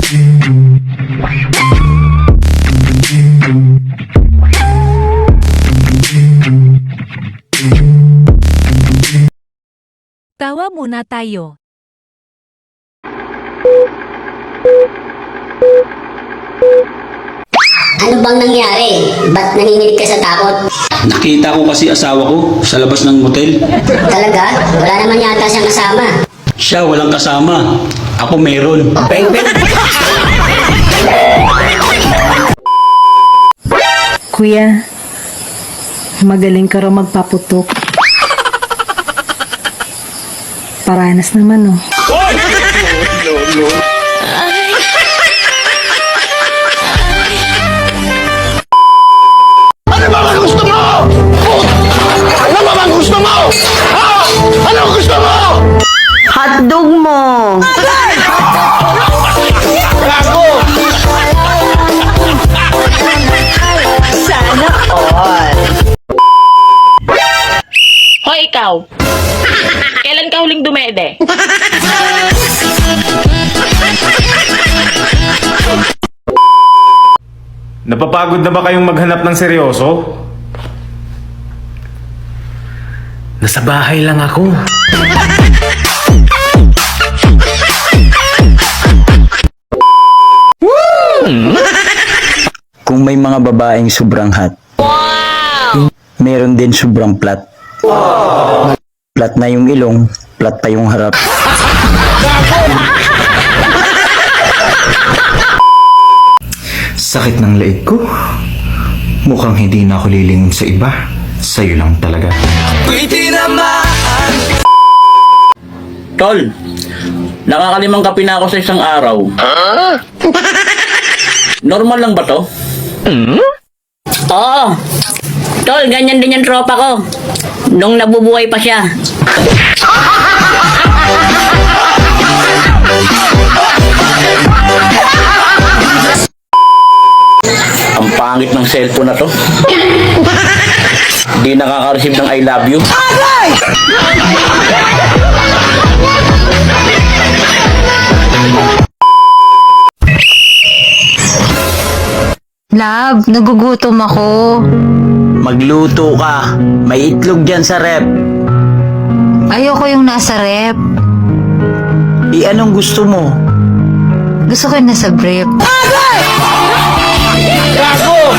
Tawa muna tayo. Ano bang nangyari? Ba't nanginginig ka sa takot? Nakita ko kasi asawa ko sa labas ng motel. Talaga? Wala naman yata siyang kasama. Siya walang kasama. Ako meron. Kuya, magaling ka raw magpaputok. Paranas naman, oh. Ano ba ang gusto mo? Ano ba ang gusto mo? Ha? Ano ang gusto mo? Hotdog mo! Gago! Sana all! Hoy, ikaw! Kailan ka huling dumede? Napapagod na ba kayong maghanap ng seryoso? Nasa bahay lang ako. Kung may mga babaeng sobrang hot, meron din sobrang plat. Plat na yung ilong, plat pa yung harap. Sakit ng leeg ko. Mukhang hindi na ako lilingon sa iba. Sa'yo lang talaga. Tol, nakakalimang kape na ako sa isang araw. Normal lang ba to? Oo! Tol, ganyan din yung tropa ko. Nung nabubuhay pa siya. Ang pangit ng cellphone na to. Di nakaka-receive ng I love you. Love, nagugutom ako. Magluto ka. May itlog dyan sa rep. Ayoko yung nasa rep. Anong gusto mo? Gusto ko yung nasa brief. Gago!